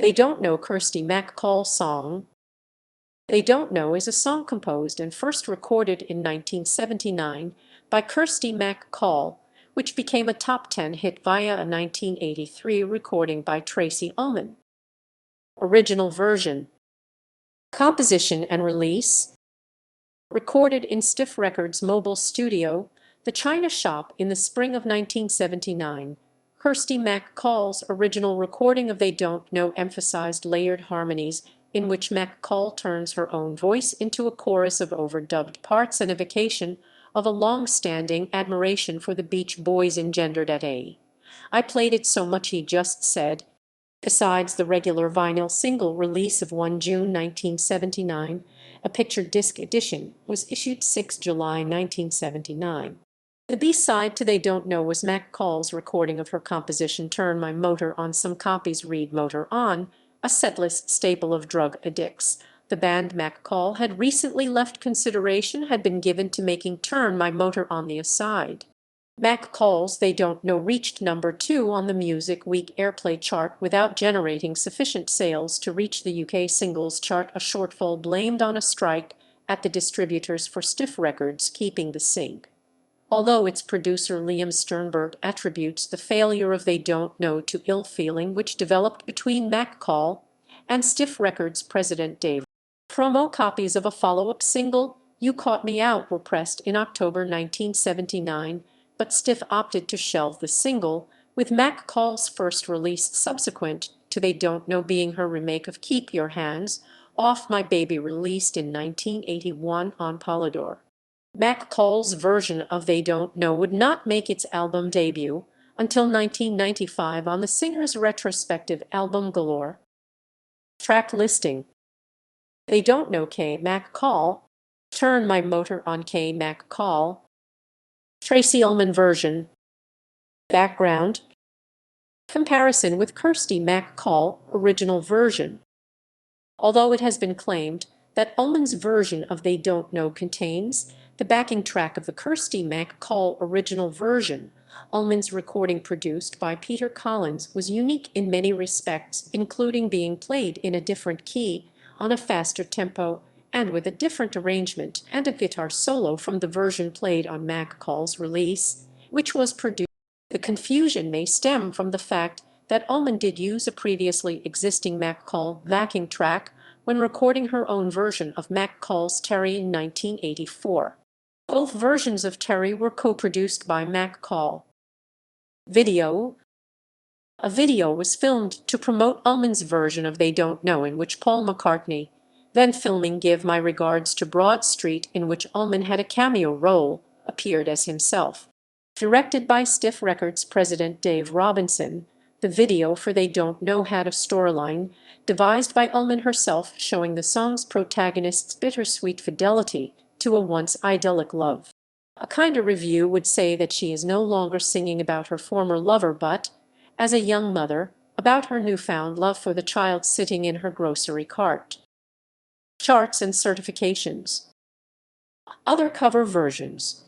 They Don't Know Kirsty MacColl song. They Don't Know is a song composed and first recorded in 1979 by Kirsty MacColl, which became a top 10 hit via a 1983 recording by Tracey Ullman. Original version. Composition and release. Recorded in Stiff Records' mobile studio, the China Shop, in the spring of 1979. Kirsty MacColl's original recording of They Don't Know emphasized layered harmonies in which MacColl turns her own voice into a chorus of overdubbed parts, and evocation of a long-standing admiration for the Beach Boys engendered at "I played it so much," he just said. Besides the regular vinyl single release of 1 June 1979, a picture disc edition was issued 6 July 1979. The B-side to They Don't Know was MacColl's recording of her composition Turn My Motor On. Some copies read Motor On, a setlist staple of drug addicts. The band MacColl had recently left consideration had been given to making Turn My Motor On the A-side. MacColl's They Don't Know reached number 2 on the Music Week airplay chart without generating sufficient sales to reach the UK singles chart, a shortfall blamed on a strike at the distributors for Stiff Records keeping the sync. Although its producer Liam Sternberg attributes the failure of They Don't Know to ill feeling which developed between MacColl and Stiff Records president Dave. Promo copies of a follow-up single, You Caught Me Out, were pressed in October 1979, but Stiff opted to shelve the single, with MacColl's first release subsequent to They Don't Know being her remake of Keep Your Hands Off My Baby, released in 1981 on Polydor. MacColl's version of They Don't Know would not make its album debut until 1995 on the singer's retrospective album Galore. Track listing. They Don't Know K. MacColl. Turn My Motor On K. MacColl. Tracey Ullman version. Background. Comparison with Kirsty MacColl original version. Although it has been claimed that Ullman's version of They Don't Know contains the backing track of the Kirsty MacColl original version, Ullman's recording, produced by Peter Collins, was unique in many respects, including being played in a different key, on a faster tempo, and with a different arrangement and a guitar solo from the version played on MacColl's release, which was produced. The confusion may stem from the fact that Ullman did use a previously existing MacColl backing track when recording her own version of MacColl's Terry in 1984. Both versions of Terry were co-produced by MacColl. Video. A video was filmed to promote Ullman's version of They Don't Know, in which Paul McCartney, then filming Give My Regards to Broad Street, in which Ullman had a cameo role, appeared as himself. Directed by Stiff Records president Dave Robinson, the video for They Don't Know had a storyline devised by Ullman herself, showing the song's protagonist's bittersweet fidelity to a once idyllic love. A kinder review would say that she is no longer singing about her former lover, but, as a young mother, about her newfound love for the child sitting in her grocery cart. Charts and certifications. Other cover versions.